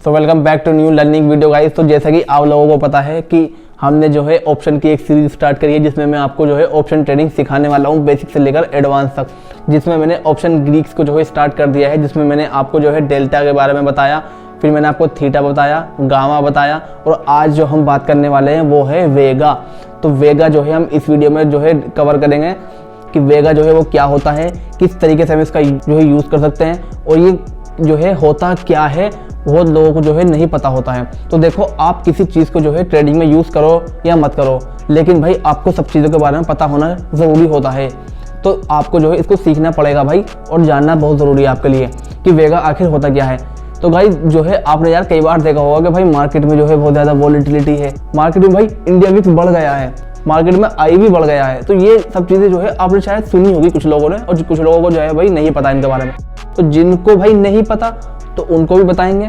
So welcome back to new learning video guys. तो जैसा कि आप लोगों को पता है कि हमने जो है ऑप्शन की एक सीरीज स्टार्ट करी है, जिसमें मैं आपको जो है ऑप्शन ट्रेडिंग सिखाने वाला हूँ, बेसिक से लेकर एडवांस तक। जिसमें मैंने ऑप्शन ग्रीक्स को जो है स्टार्ट कर दिया है, जिसमें मैंने आपको जो है डेल्टा के बारे में बताया, फिर मैंने आपको थीटा बताया, गामा बताया, और आज जो हम बात करने वाले हैं वो है वेगा। तो वेगा जो है हम इस वीडियो में जो है कवर करेंगे कि वेगा जो है वो क्या होता है, किस तरीके से हम इसका जो है यूज़ कर सकते हैं, और ये जो है होता क्या है बहुत लोगों को जो है नहीं पता होता है। तो देखो, आप किसी चीज़ को जो है ट्रेडिंग में यूज़ करो या मत करो, लेकिन भाई आपको सब चीज़ों के बारे में पता होना ज़रूरी होता है। तो आपको जो है इसको सीखना पड़ेगा भाई, और जानना बहुत ज़रूरी है आपके लिए कि वेगा आखिर होता क्या है। तो भाई जो है आपने यार कई बार देखा होगा कि भाई मार्केट में जो है बहुत ज़्यादा वॉलेटिलिटी है, मार्केट में भाई इंडिया विक्स बढ़ गया है, मार्केट में आई भी बढ़ गया है। तो ये सब चीज़ें जो है आपने शायद सुनी होगी कुछ लोगों ने, और कुछ लोगों को जो है भाई नहीं पता इनके बारे में। तो जिनको भाई नहीं पता तो उनको भी बताएंगे,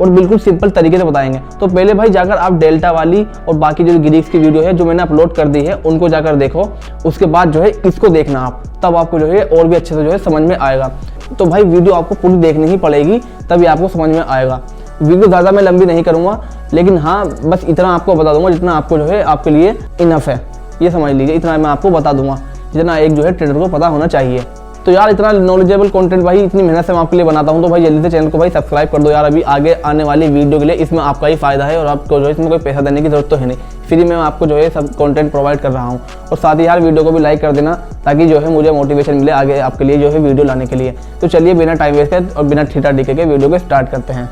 और बिल्कुल सिंपल तरीके से बताएंगे। तो पहले भाई जाकर आप डेल्टा वाली और बाकी जो ग्रीक्स की वीडियो है जो मैंने अपलोड कर दी है उनको जाकर देखो, उसके बाद जो है इसको देखना आप, तब आपको जो है और भी अच्छे से जो है समझ में आएगा। तो भाई वीडियो आपको पूरी देखनी ही पड़ेगी, तभी आपको समझ में आएगा। वीडियो ज़्यादा मैं लंबी नहीं करूँगा, लेकिन हाँ बस इतना आपको बता दूंगा जितना आपको जो है आपके लिए इनफ है, ये समझ लीजिए। इतना मैं आपको बता दूंगा जितना एक जो है ट्रेडर को पता होना चाहिए। तो यार इतना नॉलेजेबल कंटेंट भाई इतनी मेहनत से मैं आपके लिए बनाता हूँ, तो भाई जल्दी से चैनल को भाई सब्सक्राइब कर दो यार। अभी आगे आने वाली वीडियो के लिए इसमें आपका ही फायदा है, और आपको जो है इसमें कोई पैसा देने की जरूरत तो है नहीं, फ्री में मैं आपको जो है सब कंटेंट प्रोवाइड कर रहा हूँ। और साथ ही यार वीडियो को भी लाइक कर देना, ताकि जो है मुझे मोटिवेशन मिले आगे आपके लिए जो है वीडियो लाने के लिए। तो चलिए बिना टाइम वेस्ट कर और बिना ठीठा डीके के वीडियो को स्टार्ट करते हैं।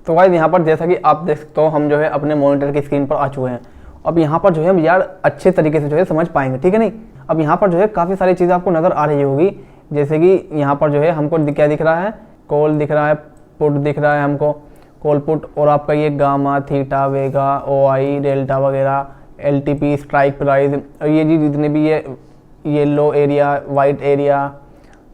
तो भाई यहाँ पर जैसा कि आप देख सकते हो, हम जो है अपने मॉनिटर की स्क्रीन पर आ चुके हैं। अब यहाँ पर जो है हम यार अच्छे तरीके से जो है समझ पाएंगे, ठीक है नहीं। अब यहाँ पर जो है काफ़ी सारी चीज़ें आपको नज़र आ रही होगी, जैसे कि यहाँ पर जो है हमको क्या दिख रहा है, कॉल दिख रहा है, पुट दिख रहा है हमको, कॉल पुट, और आपका ये गामा, थीटा, वेगा, OI, डेल्टा वगैरह, LTP, स्ट्राइक प्राइस, और ये जी जितने भी ये येलो एरिया, वाइट एरिया,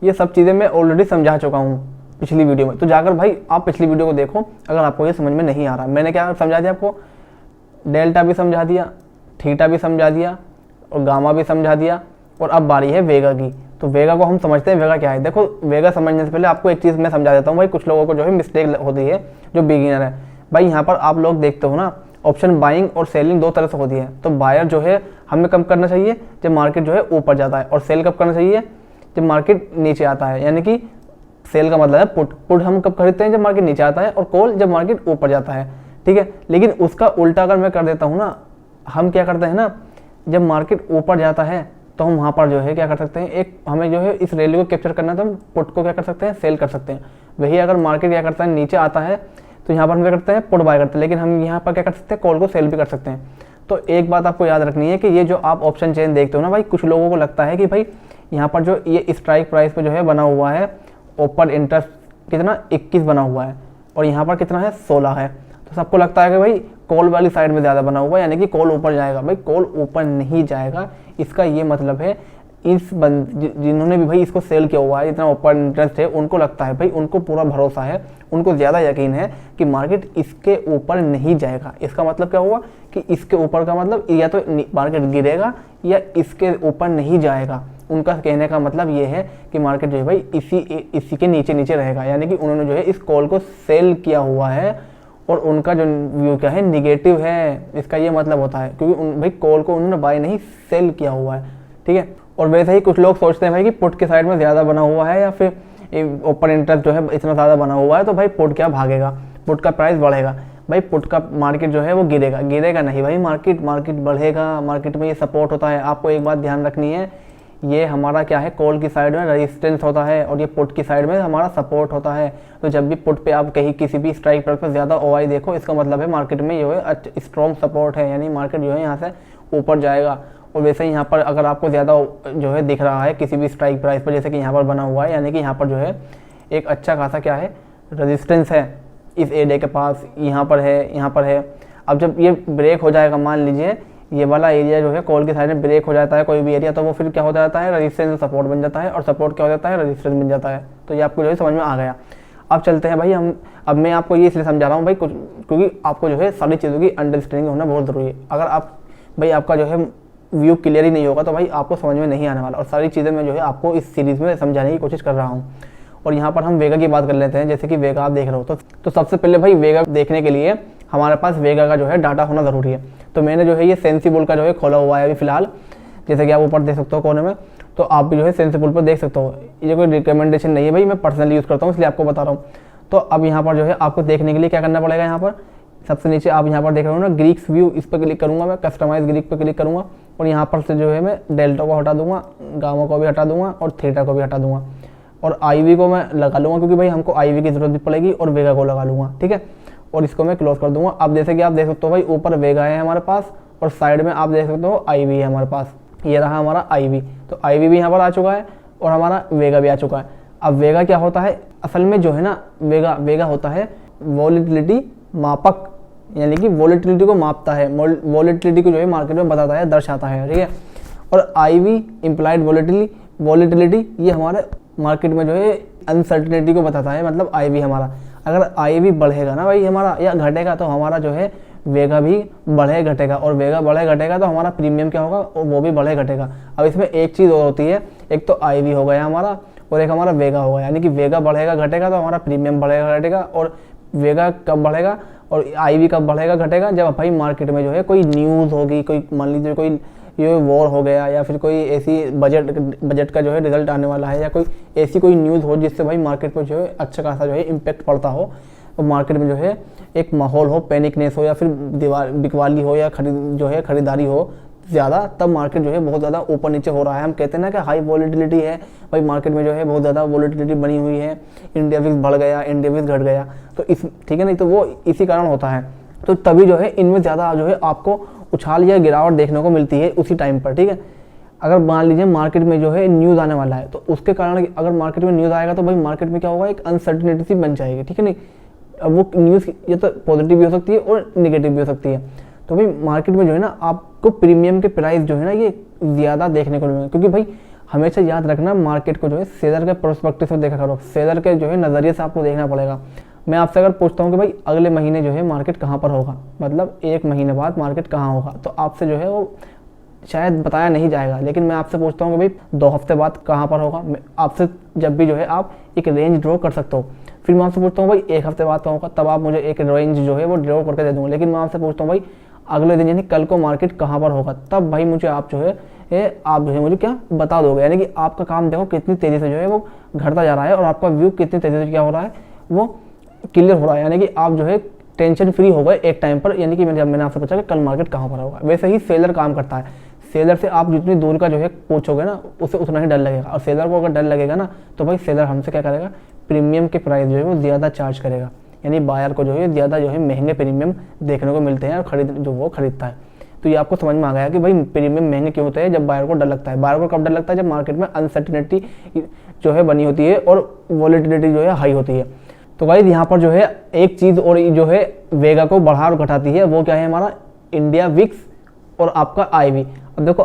ये सब चीज़ें मैं ऑलरेडी समझा चुका हूँ पिछली वीडियो में। तो जाकर भाई आप पिछली वीडियो को देखो अगर आपको ये समझ में नहीं आ रहा। मैंने क्या समझा दिया आपको, डेल्टा भी समझा दिया, थीटा भी समझा दिया, और गामा भी समझा दिया, और अब बारी है वेगा की। तो वेगा को हम समझते हैं, वेगा क्या है। देखो, वेगा समझने से पहले आपको एक चीज़ मैं समझा देता हूँ भाई। कुछ लोगों को जो है मिस्टेक होती है, जो बिगिनर है भाई। यहाँ पर आप लोग देखते हो ना, ऑप्शन बाइंग और सेलिंग दो तरह से होती है। तो बायर जो है हमें कब करना चाहिए, जब मार्केट जो है ऊपर जाता है, और सेल कब करना चाहिए, जब मार्केट नीचे आता है। यानी कि सेल का मतलब है पुट। पुट हम कब खरीदते हैं, जब मार्केट नीचे आता है, और कॉल जब मार्केट ऊपर जाता है, ठीक है। लेकिन उसका उल्टा अगर मैं कर देता हूँ ना, हम क्या करते हैं ना, जब मार्केट ऊपर जाता है तो हम वहाँ पर जो है क्या कर सकते हैं, एक हमें जो है इस रैली को कैप्चर करना है, तो हम पुट को क्या कर सकते हैं, सेल कर सकते हैं। वही अगर मार्केट क्या करता है, नीचे आता है, तो यहाँ पर हम क्या करते हैं, पुट बाय करते हैं। लेकिन हम यहाँ पर क्या कर सकते हैं, कॉल को सेल भी कर सकते हैं। तो एक बात आपको याद रखनी है कि ये जो आप ऑप्शन चेन देखते हो ना भाई, कुछ लोगों को लगता है कि भाई यहाँ पर जो ये स्ट्राइक प्राइस पे जो है बना हुआ है ओपन इंटरेस्ट कितना 21 बना हुआ है, और यहाँ पर कितना है 16 है। तो सबको लगता है कि भाई कॉल वाली साइड में ज़्यादा बना हुआ है, यानी कि कॉल ऊपर जाएगा। भाई कॉल ऊपर नहीं जाएगा, इसका ये मतलब है जिन्होंने भी भाई इसको सेल किया हुआ है, इतना ओपन इंटरेस्ट है, उनको लगता है भाई, उनको पूरा भरोसा है, उनको ज़्यादा यकीन है कि मार्केट इसके ऊपर नहीं जाएगा। इसका मतलब क्या हुआ कि इसके ऊपर का मतलब या तो मार्केट गिरेगा या इसके ऊपर नहीं जाएगा। उनका कहने का मतलब ये है कि मार्केट जो है भाई इसी के नीचे नीचे रहेगा, यानी कि उन्होंने जो है इस कॉल को सेल किया हुआ है, और उनका जो व्यू क्या है, निगेटिव है। इसका ये मतलब होता है, क्योंकि भाई कॉल को उन्होंने बाय नहीं सेल किया हुआ है, ठीक है। और वैसे ही कुछ लोग सोचते हैं भाई कि पुट के साइड में ज़्यादा बना हुआ है, या फिर ओपन इंटरेस्ट जो है इतना ज़्यादा बना हुआ है, तो भाई पुट क्या भागेगा, पुट का प्राइस बढ़ेगा। भाई पुट का मार्केट जो है वो गिरेगा नहीं भाई, मार्केट बढ़ेगा। मार्केट में ये सपोर्ट होता है। आपको एक बात ध्यान रखनी है, ये हमारा क्या है, कॉल की साइड में रेजिस्टेंस होता है, और ये पुट की साइड में हमारा सपोर्ट होता है। तो जब भी पुट पे आप कहीं किसी भी स्ट्राइक प्राइस पर ज़्यादा OI देखो, इसका मतलब है मार्केट में जो है स्ट्रॉन्ग सपोर्ट है, यानी मार्केट जो है यहाँ से ऊपर जाएगा। और वैसे ही यहाँ पर अगर आपको ज़्यादा जो है दिख रहा है किसी भी स्ट्राइक प्राइस पर, जैसे कि यहाँ पर बना हुआ है, यानी कि यहाँ पर जो है एक अच्छा खासा क्या है, रेजिस्टेंस है इस एरिया के पास, यहाँ पर है, यहाँ पर है। अब जब ये ब्रेक हो जाएगा, मान लीजिए ये वाला एरिया जो है कॉल के साइड में ब्रेक हो जाता है कोई भी एरिया, तो वो फिर क्या हो जाता है, रेजिस्टेंस सपोर्ट बन जाता है, और सपोर्ट क्या हो जाता है, रेजिस्टेंस बन जाता है। तो ये आपको जो है समझ में आ गया। अब चलते हैं भाई अब मैं आपको ये इसलिए समझा रहा हूँ भाई, कुछ क्योंकि आपको जो है सारी चीज़ों की अंडरस्टैंडिंग होना बहुत ज़रूरी है। अगर आप भाई आपका जो है व्यू क्लियर ही नहीं होगा, तो भाई आपको समझ में नहीं आने वाला। और सारी चीज़ें मैं जो है आपको इस सीरीज़ में समझाने की कोशिश कर रहा हूँ। और यहाँ पर हम वेगा की बात कर लेते हैं। जैसे कि वेगा आप देख रहे हो तो सबसे पहले भाई वेगा देखने के लिए हमारे पास वेगा का जो है डाटा होना ज़रूरी है। तो मैंने जो है ये सेंसिबल का जो है खोला हुआ है अभी फिलहाल, जैसे कि आप ऊपर देख सकते हो कोने में। तो आप भी जो है सेंसिबल पर देख सकते हो। ये कोई रिकमेंडेशन नहीं है भाई, मैं पर्सनली यूज़ करता हूँ इसलिए आपको बता रहा हूँ। तो अब यहाँ पर जो है आपको देखने के लिए क्या करना पड़ेगा, यहाँ पर सबसे नीचे आप यहाँ पर देख रहे हो ना ग्रीक्स व्यू, इस पर क्लिक करूँगा मैं, कस्टमाइज ग्रीक पर क्लिक करूँगा और यहाँ पर से जो है मैं डेल्टा को हटा दूंगा, गामा को भी हटा दूंगा और थीटा को भी हटा दूंगा और आईवी को मैं लगा लूँगा क्योंकि भाई हमको आईवी की जरूरत भी पड़ेगी और वेगा को लगा लूँगा, ठीक है। और इसको मैं क्लोज कर दूंगा। अब जैसे कि आप देख सकते हो भाई ऊपर वेगा है हमारे पास और साइड में आप देख सकते हो आईवी है हमारे पास। ये रहा हमारा आईवी, तो आईवी भी यहाँ पर आ चुका है और हमारा वेगा भी आ चुका है। अब वेगा क्या होता है असल में जो है ना, वेगा होता है वॉलेटिलिटी मापक, यानी कि वॉलेटिलिटी को मापता है, वॉलेटिलिटी को जो है मार्केट में बताता है, दर्शाता है, ठीक है। और आईवी इम्प्लाइड वॉलेटिलिटी ये हमारे मार्केट में जो है अनसर्टिनिटी को बताता है, मतलब आईवी हमारा। अगर आईवी बढ़ेगा ना भाई हमारा या घटेगा तो हमारा जो है वेगा भी बढ़े घटेगा और वेगा बढ़े घटेगा तो हमारा प्रीमियम क्या होगा वो भी बढ़े घटेगा। अब इसमें एक चीज़ और होती है, एक तो आईवी हो गया हमारा और एक हमारा वेगा होगा, यानी कि वेगा बढ़ेगा घटेगा तो हमारा प्रीमियम बढ़ेगा घटेगा। और वेगा कब बढ़ेगा और आईवी कब बढ़ेगा घटेगा, जब भाई मार्केट में जो है कोई न्यूज़ होगी, कोई मान लीजिए कोई ये वॉर हो गया या फिर कोई ऐसी बजट का जो है रिजल्ट आने वाला है या कोई ऐसी कोई न्यूज़ हो जिससे भाई मार्केट पर जो है अच्छा खासा जो है इम्पैक्ट पड़ता हो, तो मार्केट में जो है एक माहौल हो, पैनिकनेस हो या फिर बिकवाली हो या खरीदारी हो ज़्यादा, तब मार्केट जो है बहुत ज़्यादा ऊपर नीचे हो रहा है। हम कहते हैं ना कि हाई वॉलेटिलिटी है भाई, मार्केट में जो है बहुत ज़्यादा वॉलेटिलिटी बनी हुई है, इंडिया विक्स बढ़ गया, इंडिया विक्स घट गया, तो इस ठीक है नहीं, तो वो इसी कारण होता है। तो तभी जो है इनमें ज़्यादा जो है आपको उछाल या गिरावट देखने को मिलती है उसी टाइम पर, ठीक है। अगर मान लीजिए मार्केट में जो है न्यूज़ आने वाला है तो उसके कारण अगर मार्केट में न्यूज़ आएगा तो भाई मार्केट में क्या होगा, एक अनसर्टिनिटी सी बन जाएगी, ठीक है नहीं। अब वो न्यूज़ ये तो पॉजिटिव भी हो सकती है और निगेटिव भी हो सकती है। तो भाई मार्केट में जो है ना आपको प्रीमियम के प्राइस जो है ना ये ज़्यादा देखने को मिलेंगे, क्योंकि भाई हमेशा याद रखना मार्केट को जो है सेलर के पर्सपेक्टिव से देखा करो, सेलर के जो है नज़रिए से आपको देखना पड़ेगा। मैं आपसे अगर पूछता हूँ कि भाई अगले महीने जो है मार्केट कहाँ पर होगा, मतलब एक महीने बाद मार्केट कहाँ होगा, तो आपसे जो है वो शायद बताया नहीं जाएगा। लेकिन मैं आपसे पूछता हूँ कि भाई 2 हफ्ते बाद कहाँ पर होगा, आपसे जब भी जो है आप एक रेंज ड्रॉ कर सकते हो। फिर मैं आपसे पूछता हूँ भाई 1 हफ्ते बाद होगा, तब आप मुझे एक रेंज जो है वो ड्रॉ करके दे दूँगा। लेकिन मैं आपसे पूछता हूँ भाई अगले दिन यानी कल को मार्केट कहाँ पर होगा, तब भाई मुझे आप जो है मुझे क्या बता दोगे। यानी कि आपका काम देखो कितनी तेज़ी से जो है वो घटता जा रहा है और आपका व्यू कितनी तेज़ी से क्या हो रहा है वो क्लियर हो रहा है। यानी कि आप जो है टेंशन फ्री हो गए एक टाइम पर, यानी कि मैंने आपसे पूछा कि कल मार्केट कहाँ पर होगा। वैसे ही सेलर काम करता है, सेलर से आप जितनी दूर का जो है पूछोगे ना उसे उतना ही डर लगेगा, और सेलर को अगर डर लगेगा ना तो भाई सेलर हमसे क्या करेगा, प्रीमियम के प्राइस जो है वो ज़्यादा चार्ज करेगा। यानी बायर को जो है ज़्यादा जो है महंगे प्रीमियम देखने को मिलते हैं और वो खरीदता है। तो ये आपको समझ में आ गया कि भाई प्रीमियम महंगे क्यों होते हैं, जब बायर को डर लगता है। बायर को कब डर लगता है, जब मार्केट में अनसर्टिनिटी जो है बनी होती है और वॉलेटिलिटी जो है हाई होती है। तो गाइस यहाँ पर जो है एक चीज़ और जो है वेगा को बढ़ा और घटाती है, वो क्या है हमारा इंडिया विक्स और आपका आईवी। अब देखो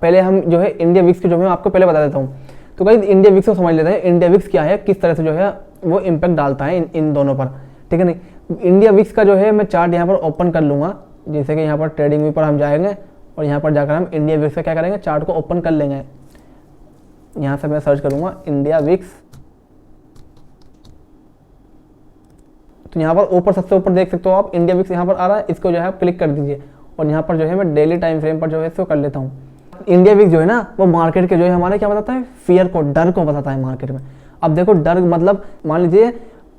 पहले हम जो है इंडिया विक्स की जो मैं आपको पहले बता देता हूँ। तो गाइस इंडिया विक्स को समझ लेते हैं, इंडिया विक्स क्या है, किस तरह से जो है वो इम्पैक्ट डालता है इन दोनों पर, ठीक है नहीं। इंडिया विक्स का जो है मैं चार्ट यहाँ पर ओपन कर लूँगा, जैसे कि यहाँ पर ट्रेडिंग व्यू पर हम जाएंगे और यहाँ पर जाकर हम इंडिया विक्स का क्या करेंगे, चार्ट को ओपन कर लेंगे। यहाँ से मैं सर्च करूँगा इंडिया विक्स, तो यहाँ पर ऊपर सबसे ऊपर देख सकते हो आप इंडिया विक्स यहाँ पर आ रहा है, इसको जो है आप क्लिक कर दीजिए और यहाँ पर जो है मैं डेली टाइम फ्रेम पर जो है इसको कर लेता हूँ। इंडिया विक्स जो है ना वो मार्केट के जो है हमारे क्या बताता है, फियर को, डर को बताता है मार्केट में। अब देखो डर मतलब मान लीजिए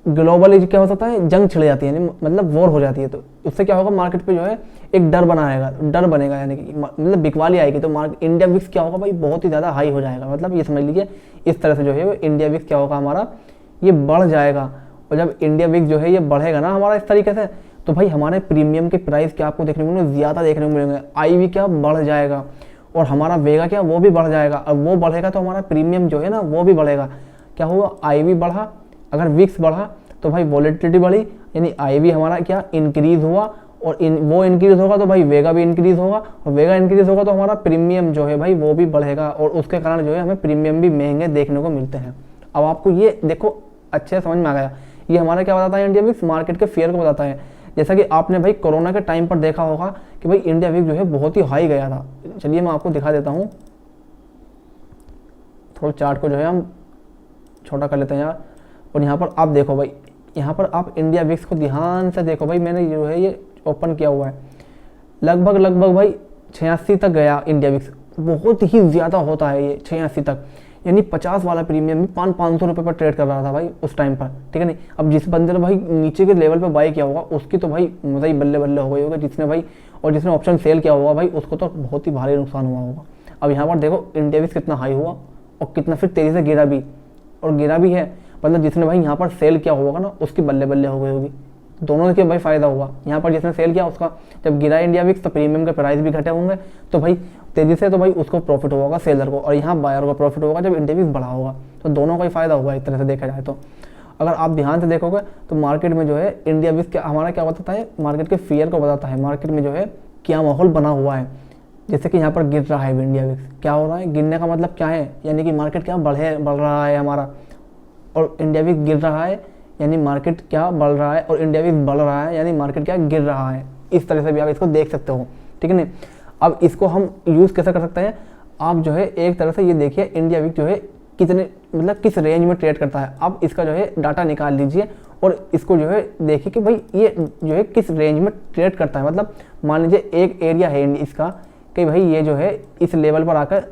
ग्लोबली क्या हो सकता है, जंग छिड़ जाती है, मतलब वॉर हो जाती है, तो उससे क्या होगा मार्केट पे जो है एक डर बनेगा, यानी कि मतलब बिकवाली आएगी, तो इंडिया विक्स क्या होगा भाई बहुत ही ज़्यादा हाई हो जाएगा। मतलब ये समझ लीजिए इस तरह से जो है वो इंडिया विक्स क्या होगा हमारा, ये बढ़ जाएगा। और जब इंडिया विक्स जो है ये बढ़ेगा ना हमारा इस तरीके से, तो भाई हमारे प्रीमियम के प्राइस क्या आपको देखने को मिलेंगे, ज़्यादा देखने को मिलेंगे। आईवी क्या बढ़ जाएगा और हमारा वेगा क्या वो भी बढ़ जाएगा। अब वो बढ़ेगा तो हमारा प्रीमियम जो है ना वो भी बढ़ेगा। क्या हुआ, आईवी बढ़ा, अगर विक्स बढ़ा तो भाई वॉलेटिलिटी बढ़ी, यानी आईवी हमारा क्या इंक्रीज हुआ और वो इंक्रीज होगा तो भाई वेगा भी इंक्रीज होगा, और वेगा इंक्रीज होगा तो हमारा प्रीमियम जो है भाई वो भी बढ़ेगा, और उसके कारण जो है हमें प्रीमियम भी महंगे देखने को मिलते हैं। अब आपको ये देखो अच्छे से समझ में आ गया, ये हमारा क्या बताता है, इंडिया विक्स मार्केट के फेयर को बताता है। जैसा कि आपने भाई कोरोना के टाइम पर देखा होगा कि भाई इंडिया विक्स जो है बहुत ही हाई गया था। चलिए मैं आपको दिखा देता हूँ, थोड़ा चार्ट को जो है हम छोटा कर लेते हैं यार। और यहाँ पर आप देखो भाई, यहाँ पर आप इंडिया विक्स को ध्यान से देखो भाई, मैंने जो है ये ओपन किया हुआ है, लगभग भाई 86 तक गया इंडिया विक्स। बहुत ही ज़्यादा होता है ये 86 तक, यानी 50 वाला प्रीमियम भी 500 रुपये पर ट्रेड कर रहा था भाई उस टाइम पर, ठीक है नहीं। अब जिस बंदे ने भाई नीचे के लेवल पर बाई किया होगा उसकी तो भाई मज़ा ही बल्ले बल्ले हो गई होगा, जिसने भाई और जिसने ऑप्शन सेल किया होगा भाई उसको तो बहुत ही भारी नुकसान हुआ होगा। अब यहाँ पर देखो इंडिया विक्स कितना हाई हुआ और कितना फिर तेज़ी से गिरा भी, और गिरा भी है, मतलब जिसने भाई यहाँ पर सेल किया होगा ना उसकी बल्ले बल्ले हो गई होगी, दोनों के भाई फ़ायदा हुआ। यहाँ पर जिसने सेल किया उसका जब गिरा इंडिया विक्स तो प्रीमियम के प्राइस भी घटे होंगे, तो भाई तेज़ी से तो भाई उसको प्रॉफिट होगा सेलर को, और यहाँ बायर को प्रॉफिट होगा जब इंडिया विक्स बढ़ा होगा, तो दोनों का ही फ़ायदा होगा एक तरह से देखा जाए तो। अगर आप ध्यान से देखोगे तो मार्केट में जो है इंडिया विक्स क्या हमारा क्या बताता है, मार्केट के फियर को बताता है, मार्केट में जो है क्या माहौल बना हुआ है। जैसे कि यहाँ पर गिर रहा है इंडिया विक्स, क्या हो रहा है, गिरने का मतलब क्या है, यानी कि मार्केट क्या बढ़ रहा है हमारा, और इंडिया विक्स गिर रहा है यानी मार्केट क्या बढ़ रहा है, और इंडिया विक्स बढ़ रहा है यानी मार्केट क्या गिर रहा है। इस तरह से भी आप इसको देख सकते हो, ठीक है नहीं। अब इसको हम यूज़ कैसे कर सकते हैं, आप जो है एक तरह से ये देखिए इंडिया विक्स जो है कितने मतलब किस रेंज में ट्रेड करता है, आप इसका जो है डाटा निकाल लीजिए और इसको जो है देखिए कि भाई ये जो है किस रेंज में ट्रेड करता है। मतलब मान लीजिए एक एरिया है इसका कि भाई ये जो है इस लेवल पर आकर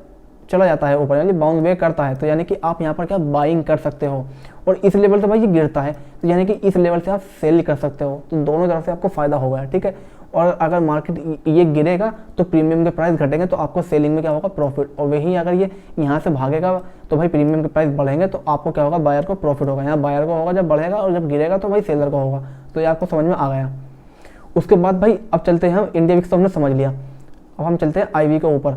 चला जाता है ऊपर, यानी बाउंस बैक करता है, तो यानी कि आप यहाँ पर क्या बाइंग कर सकते हो, और इस लेवल से भाई ये गिरता है तो यानी कि इस लेवल से आप सेल कर सकते हो, तो दोनों तरफ से आपको फ़ायदा होगा, ठीक है। और अगर मार्केट ये गिरेगा तो प्रीमियम के प्राइस घटेंगे तो आपको सेलिंग में क्या होगा, प्रॉफिट, और वहीं अगर ये यहाँ से भागेगा तो भाई प्रीमियम के प्राइस बढ़ेंगे तो आपको क्या होगा, बायर को प्रॉफिट होगा। यहाँ बायर को होगा जब बढ़ेगा, और जब गिरेगा तो भाई सेलर को होगा। तो ये आपको समझ में आ गया। उसके बाद भाई अब चलते हैं हम, इंडिया विक्स तो हमने समझ लिया, अब हम चलते हैं आईवी के ऊपर।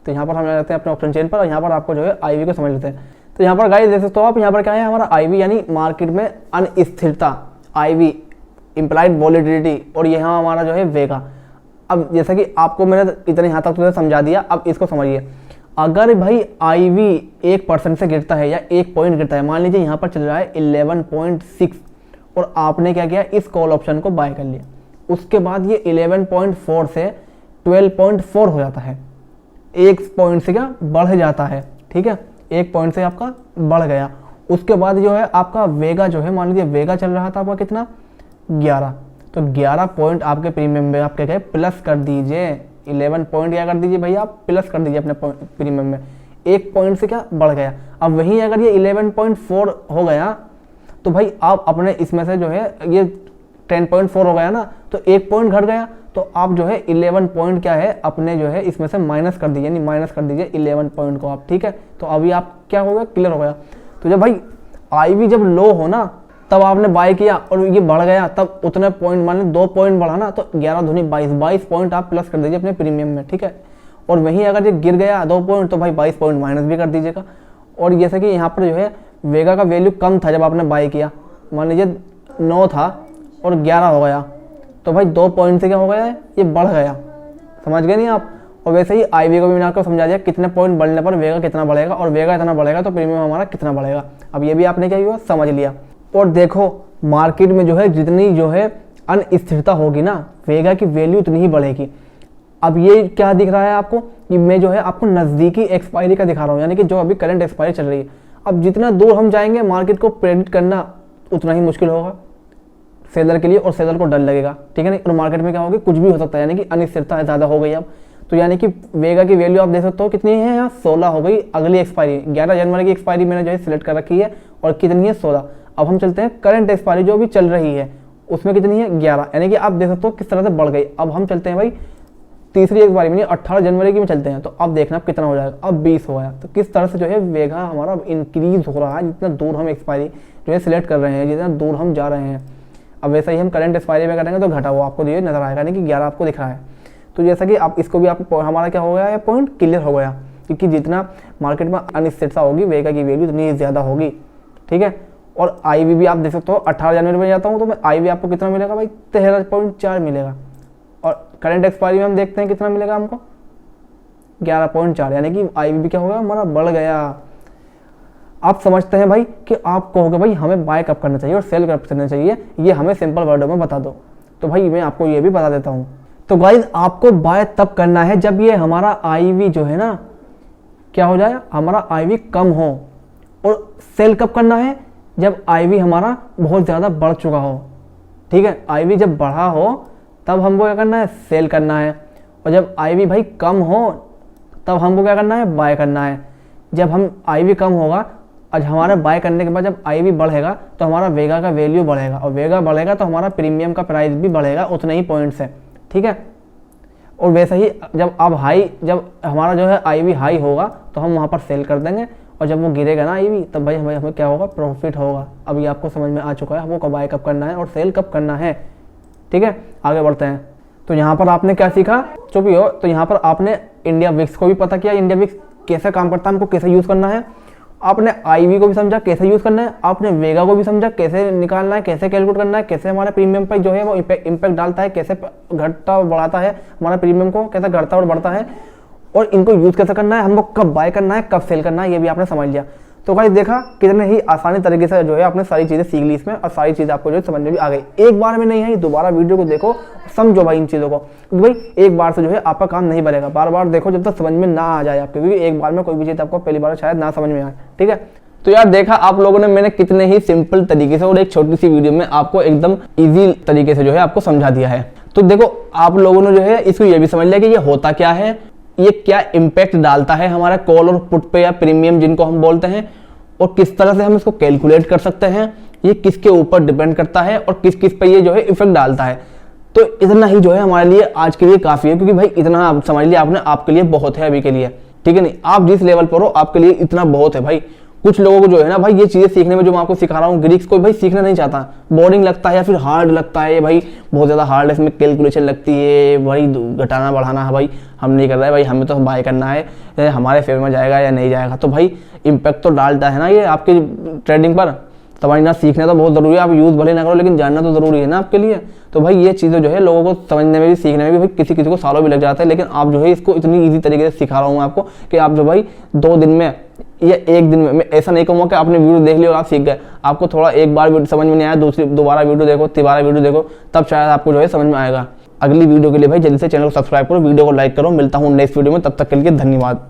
तो यहाँ पर हम जाते हैं अपने ऑप्शन चेन पर, और यहाँ पर आपको जो है आईवी को समझ लेते हैं। तो यहाँ पर गाइस देख सकते हो आप, यहाँ पर क्या है हमारा आईवी, यानी मार्केट में अनिस्थिरता, आईवी इम्प्लाइड वॉलेटिलिटी, और यहाँ हमारा जो है वेगा। अब जैसा कि आपको मैंने इतने यहाँ तक तो समझा दिया, अब इसको समझिए। अगर भाई आईवी 1% से गिरता है या 1 पॉइंट गिरता है, मान लीजिए यहाँ पर चल रहा है 11.6 और आपने क्या किया, इस कॉल ऑप्शन को बाय कर लिया, उसके बाद ये 11.4 से 12.4 हो जाता है, 1 पॉइंट से क्या बढ़ जाता है, ठीक है, 1 पॉइंट से आपका बढ़ गया। उसके बाद जो है आपका वेगा जो है, मान लीजिए वेगा चल रहा था आपका कितना 11, तो 11 पॉइंट आपके प्रीमियम में आप क्या कहें प्लस कर दीजिए, 11 पॉइंट क्या कर दीजिए भैया आप प्लस कर दीजिए अपने प्रीमियम में, 1 पॉइंट से क्या बढ़ गया। अब वहीं अगर ये 11.4 हो गया तो भाई आप अपने इसमें से जो है ये 10.4 हो गया ना, तो 1 पॉइंट घट गया, तो आप जो है 11 पॉइंट क्या है अपने जो है इसमें से माइनस कर दीजिए, यानी माइनस कर दीजिए 11 पॉइंट को आप, ठीक है। तो अभी आप क्या हो गया, क्लियर हो गया। तो जब भाई आईवी जब लो हो ना तब आपने बाय किया और ये बढ़ गया, तब उतने पॉइंट मान लो 2 पॉइंट बढ़ा ना, तो 11 दूनी 22 पॉइंट आप प्लस कर दीजिए अपने प्रीमियम में, ठीक है। और वहीं अगर ये गिर गया 2 पॉइंट तो भाई 22 पॉइंट माइनस भी कर दीजिएगा। और जैसे कि यहाँ पर जो है वेगा का वैल्यू कम था जब आपने बाय किया, मान लीजिए 9 था और 11 हो गया, तो भाई 2 पॉइंट से क्या हो गया है, ये बढ़ गया, समझ गए नहीं आप। और वैसे ही आईवी को भी मैंने आपको समझा दिया कितने पॉइंट बढ़ने पर वेगा कितना बढ़ेगा, और वेगा इतना बढ़ेगा तो प्रीमियम हमारा कितना बढ़ेगा। अब ये भी आपने क्या हुआ समझ लिया। और देखो मार्केट में जो है जितनी जो है अनिस्थिरता होगी ना, वेगा की वैल्यू उतनी ही बढ़ेगी। अब ये क्या दिख रहा है आपको कि मैं जो है आपको नज़दीकी एक्सपायरी का दिखा रहा हूँ, यानी कि जो अभी करंट एक्सपायरी चल रही है। अब जितना दूर हम जाएंगे मार्केट को प्रेडिक्ट करना उतना ही मुश्किल होगा सेलर के लिए, और सेलर को डर लगेगा, ठीक है नहीं। और मार्केट में क्या होगी, कुछ भी हो सकता है, यानी कि अनिश्चितता ज़्यादा हो गई अब। तो यानी कि वेगा की वैल्यू आप देख सकते हो कितनी है, यहाँ 16 हो गई। अगली एक्सपायरी 11 जनवरी की एक्सपायरी मैंने जो है सिलेक्ट कर रखी है, और कितनी है 16। अब हम चलते हैं करंट एक्सपायरी जो भी चल रही है उसमें कितनी है 11, यानी कि आप देख सकते हो किस तरह से बढ़ गई। अब हम चलते हैं भाई तीसरी एक्सपायरी में 18 जनवरी की में चलते हैं, तो अब देखना कितना हो जाएगा, अब 20 हो गया। तो किस तरह से जो है वेगा हमारा इंक्रीज हो रहा है, जितना दूर हम एक्सपायरी जो है सिलेक्ट कर रहे हैं, जितना दूर हम जा रहे हैं। अब वैसा ही हम करंट एक्सपायरी में करेंगे तो घटा हुआ आपको ये नजर आएगा, यानी कि 11 आपको दिख रहा है। तो जैसा कि आप इसको भी आपको हमारा क्या हो गया है, पॉइंट क्लियर हो गया, क्योंकि जितना मार्केट में अनिश्चितता होगी वेगा की वैल्यू उतनी ज़्यादा होगी, ठीक है। और आईवी भी आप देख सकते हो 18 जनवरी में जाता हूँ तो मैं आईवी आपको कितना मिलेगा भाई 13.4 मिलेगा, और करंट एक्सपायरी में हम देखते हैं कितना मिलेगा हमको 11.4, यानी कि आईवी भी क्या होगा हमारा बढ़ गया। आप समझते हैं भाई कि आप कहोगे भाई हमें बाय कब करना चाहिए और सेल कब करना चाहिए, ये हमें सिंपल वर्डों में बता दो। तो भाई मैं आपको ये भी बता देता हूँ। तो गाइज आपको बाय तब करना है जब ये हमारा आईवी जो है ना क्या हो जाए, हमारा आईवी कम हो और सेल कब करना है, जब IV हमारा बहुत ज़्यादा बढ़ चुका हो। ठीक है, IV जब बढ़ा हो तब हमको क्या करना है, सेल करना है। और जब IV भाई कम हो तब हमको क्या करना है, बाय करना है। जब हम IV कम होगा और हमारा बाय करने के बाद जब IV बढ़ेगा तो हमारा वेगा का वैल्यू बढ़ेगा, और वेगा बढ़ेगा तो हमारा प्रीमियम का प्राइस भी बढ़ेगा उतने ही पॉइंट से। ठीक है, और वैसे ही जब जब हमारा जो है IV हाई होगा तो हम वहाँ पर सेल कर देंगे, और जब वो गिरेगा ना IV तब भाई हमें क्या होगा, प्रॉफिट होगा। अभी आपको समझ में आ चुका है हमको बाय कब करना है और सेल कब करना है। ठीक है, आगे बढ़ते हैं। तो यहाँ पर आपने क्या सीखा, चुप ही हो। तो यहाँ पर आपने इंडिया विक्स को भी पता किया, इंडिया विक्स कैसे काम करता है, हमको कैसे यूज़ करना है। आपने IV को भी समझा कैसे यूज़ करना है, आपने वेगा को भी समझा कैसे निकालना है, कैसे कैलकुलेट करना है, कैसे हमारे प्रीमियम पर जो है वो इम्पैक्ट डालता है, कैसे घटता और बढ़ाता है हमारा प्रीमियम को, कैसे घटता और बढ़ता है, और इनको यूज़ कैसे करना है, हमको कब बाय करना है, कब सेल करना है, ये भी आपने समझ लिया। तो गाइस देखा कितने ही आसानी तरीके से जो है आपने सारी चीज़ें सीख ली इसमें, और सारी चीज़ें आपको जो है समझ में भी आ गई। एक बार में नहीं है, दोबारा वीडियो को देखो, समझो भाई इन चीज़ों को, क्योंकि भाई एक बार से जो है आपका काम नहीं बनेगा। बार बार देखो जब तक समझ में ना आ जाए आपके, क्योंकि एक बार में कोई भी चीज़ आपको पहली बार शायद ना समझ में आए। ठीक है, तो यार देखा आप लोगों ने, मैंने कितने ही सिंपल तरीके से और एक छोटी सी वीडियो में आपको एकदम इजी तरीके से जो है आपको समझा दिया है। तो देखो आप लोगों ने जो है इसको ये भी समझ लिया कि ये होता क्या है, ये क्या इम्पैक्ट डालता है हमारा कॉल और पुट पे या प्रीमियम जिनको हम बोलते हैं, और किस तरह से हम इसको कैलकुलेट कर सकते हैं, ये किसके ऊपर डिपेंड करता है और किस किस पे ये जो है इफेक्ट डालता है। तो इतना ही जो है हमारे लिए आज के लिए काफ़ी है, क्योंकि भाई इतना आप समझ लिया आपने, आपके लिए बहुत है अभी के लिए। ठीक है, नहीं आप जिस लेवल पर हो आपके लिए इतना बहुत है भाई। कुछ लोगों को जो है ना भाई ये चीज़ें सीखने में, जो मैं आपको सिखा रहा हूँ ग्रीक्स, कोई भाई सीखना नहीं चाहता, बोरिंग लगता है या फिर हार्ड लगता है, भाई बहुत ज़्यादा हार्ड है, इसमें कैलकुलेशन लगती है, भाई घटाना बढ़ाना है, भाई हम नहीं कर रहे भाई, हमें तो बाय करना है, हमारे फेवर में जाएगा या नहीं जाएगा। तो भाई इम्पैक्ट तो डालता है ना ये आपकी ट्रेडिंग पर। समझना सीखना तो बहुत ज़रूरी है, आप यूज़ भले ना करो लेकिन जानना तो ज़रूरी है ना आपके लिए। तो भाई ये चीज़ें जो है लोगों को समझने में भी, सीखने में भी, भाई किसी किसी को सालों भी लग जाता है, लेकिन आप जो है इसको इतनी ईजी तरीके से सिखा रहा हूँ आपको कि आप जो भाई 2 दिन में या 1 दिन में, मैं ऐसा नहीं कहूँगा कि आपने वीडियो देख लिया और आप सीख गए। आपको थोड़ा एक बार समझ में नहीं आया, दोबारा वीडियो देखो, तिबारा वीडियो देखो, तब शायद आपको जो है समझ में आएगा। अगली वीडियो के लिए भाई जल्दी से चैनल को सब्सक्राइब करो, वीडियो को लाइक करो। मिलता हूँ नेक्स्ट वीडियो में, तब तक के लिए धन्यवाद।